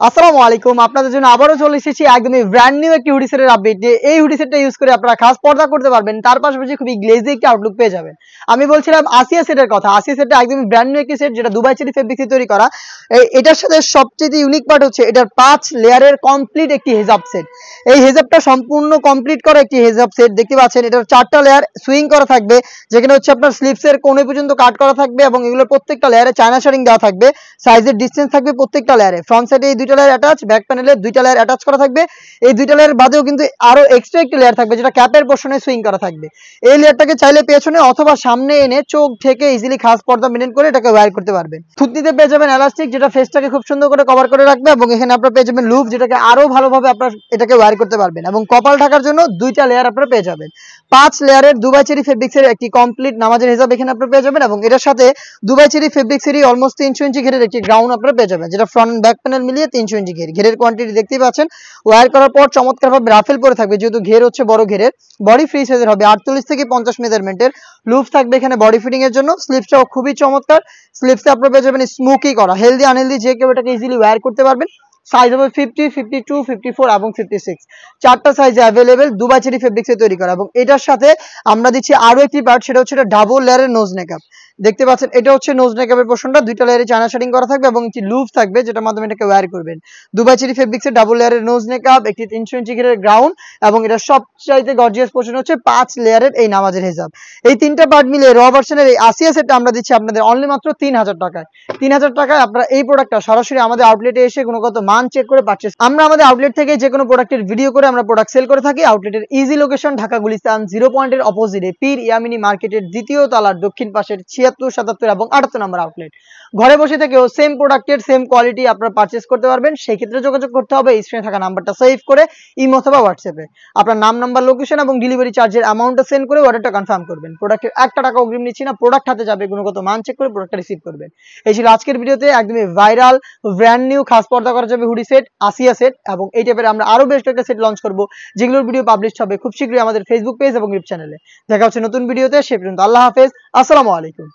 আসসালামু আলাইকুম। আপনাদের জন্য আবারও চলে এসেছি একদমই ব্র্যান্ড নিউ একটি হুডি সেটের আপডেট নিয়ে। এই হুডি সেটটা ইউজ করে আপনারা খাস পর্দা করতে পারবেন, তার পাশাপাশি খুবই গ্লেজি একটি আউটলুক পেয়ে যাবেন। আমি বলছিলাম আসিয়া সেটের কথা। আসিয়া সেটটা একদমই ব্র্যান্ড নিউ একটি সেট, যেটা দুবাই চেরি ফেব্রিক্স দিয়ে তৈরি করা। এটার সাথে সবচেয়ে ইউনিক পার্ট হচ্ছে এটার 5 লেয়ারের কমপ্লিট একটি হেজাব সেট। এই হেজাবটা সম্পূর্ণ কমপ্লিট করা একটি হেজাব সেট। দেখতে পাচ্ছেন এটার 4টা লেয়ার সুইং করা থাকবে, যেখানে হচ্ছে আপনার স্লিপসের কোণে পর্যন্ত কাট করা থাকবে এবং এগুলোর প্রত্যেকটা লেয়ারে চায়না শাড়িং দেওয়া থাকবে। সাইজের ডিসটেন্স থাকবে প্রত্যেকটা লেয়ারে। ফ্রন্ট সাইডে এই দুইটা লেয়ার অ্যাটাচ, ব্যাক প্যানেলে দুইটা লেয়ার অ্যাটাচ করা থাকবে। এই দুইটা লেয়ার বাদেও কিন্তু আরো এক্সট্রা একটি লেয়ার থাকবে, যেটা ক্যাপের পোর্শনে সুইং করা থাকবে। এই লেয়ারটাকে চাইলে পেছনে অথবা সামনে এনে চোখ ঢেকে ইজিলি খাস পর্দা মেনটেন করে এটাকে ওয়্যার করতে পারবেন। থুতনিতে পেয়ে যাবেন এলাস্টিক, যেটা ফেসটাকে খুব সুন্দর করে কভার করে রাখবে, এবং এখানে আপনারা পেয়ে যাবেন লুপ, যেটাকে আরো ভালোভাবে আপনারা এটাকে ওয়্যার করতে পারবেন। এবং কপাল ঢাকার জন্য দুইটা লেয়ার আপনারা পেয়ে যাবেন। 5 লেয়ারের দুবাই চেরি ফেব্রিক্সের একটি কমপ্লিট নামাজের হিসাব এখানে আপনারা পেয়ে যাবেন, এবং এটার সাথে দুবাই চেরি ফেব্রিক্সেরই অলমোস্ট 300 ইঞ্চি ঘেরের একটি গ্রাউন্ড আপনারা পেয়ে যাবেন, যেটা ফ্রন্ট ব্যাক প্যানেল মিলিয়ে 300 ইঞ্চি ঘের। ঘেরের কোয়ান্টিটি দেখতেই পাচ্ছেন। ওয়্যার করার পর চমৎকারভাবে রাফেল পরে থাকবে, যেহেতু ঘের হচ্ছে বড় ঘেরের। বডি ফ্রি সাইজের হবে, 48 থেকে 50 মেজারমেন্টের। লুপ থাকবে এখানে বডি ফিটিং এর জন্য। স্লিপসটাও খুবই চমৎকার। স্লিপসে আপনারা পেয়ে যাবেন স্মোকি করা। হেলদি আনহেলদি যে কেউ এটাকে ইজিলি ওয়্যার করতে পারবেন। সাইজ হবে 50, 52, 54 এবং 56। 4টা সাইজে অ্যাভেলেবেল, দুবাই চেরি ফেব্রিক্সে তৈরি করা। এবং এটার সাথে আমরা দিচ্ছি আরো একটি পার্ট, সেটা হচ্ছে এটা ডাবল লেয়ারের নোজ নেকআপ। দেখতে পাচ্ছেন এটা হচ্ছে নোজ নেকআপের পোর্শনটা। দুইটা লেয়ারে চায়না শাড়িং করা থাকবে এবং একটি লুপ থাকবে, যেটার মাধ্যমে এটাকে ওয়্যার করবেন। দুবাই চেরি ফেব্রিক্সের ডাবল লেয়ারের নোজ নেকআপ, একটি 300 ইঞ্চি ঘেরের গ্রাউন্ড, এবং এটা সবচাইতে গর্জিয়াস পোর্শন হচ্ছে 5 লেয়ারের এই নামাজের হিজাব। এই তিনটা পার্ট মিলে র ভার্সনের এই আসিয়া সেটটা আমরা দিচ্ছি আপনাদের অনলি মাত্র 3000 টাকায়। 3000 টাকায় আপনারা এই প্রোডাক্টটা সরাসরি আমাদের আউটলেটে এসে গুণগত মান চেক করে পারচেজ। আমরা আমাদের আউটলেট থেকে যে কোনো প্রোডাক্টের ভিডিও করে আমরা প্রোডাক্ট সেল করে থাকি। আউটলেটের ইজি লোকেশন ঢাকা গুলিস্তান 0 পয়েন্টের অপোজিটে পীর ইয়ামিনী মার্কেটের দ্বিতীয় তলার দক্ষিণ পাশের 76, 77 এবং 78 নম্বর আউটলেট। ঘরে বসে থেকেও সেম প্রোডাক্টের সেম কোয়ালিটি আপনারা পারচেজ করতে পারবেন। সেই ক্ষেত্রে যোগাযোগ করতে হবে স্ক্রিনে থাকা নাম্বারটা সেভ করে ইমো অথবা হোয়াটসঅ্যাপে আপনার নাম, নাম্বার, লোকেশন এবং ডেলিভারি চার্জের অ্যামাউন্টটা সেন্ড করে অর্ডারটা কনফার্ম করবেন। প্রোডাক্টের 1 টাকা অগ্রিম নিচ্ছি না, প্রোডাক্ট হাতে যাবে, গুণগত মান চেক করে প্রোডাক্টটা রিসিভ করবেন। এই ছিল আজকের ভিডিওতে একদমই ভাইরাল ব্র্যান্ড নিউ খাস পর্দা করা যাবে হুডি সেট, আসিয়া সেট, এবং এই টাইপের আমরা আরো বেশ কয়েকটা সেট লঞ্চ করব, যেগুলোর ভিডিও পাবলিশ হবে খুব শীঘ্রই আমাদের ফেসবুক পেজ এবং ইউটিউব চ্যানেলে। দেখা হচ্ছে নতুন ভিডিওতে। সে পর্যন্ত আল্লাহ হাফেজ, আসসালামু আলাইকুম।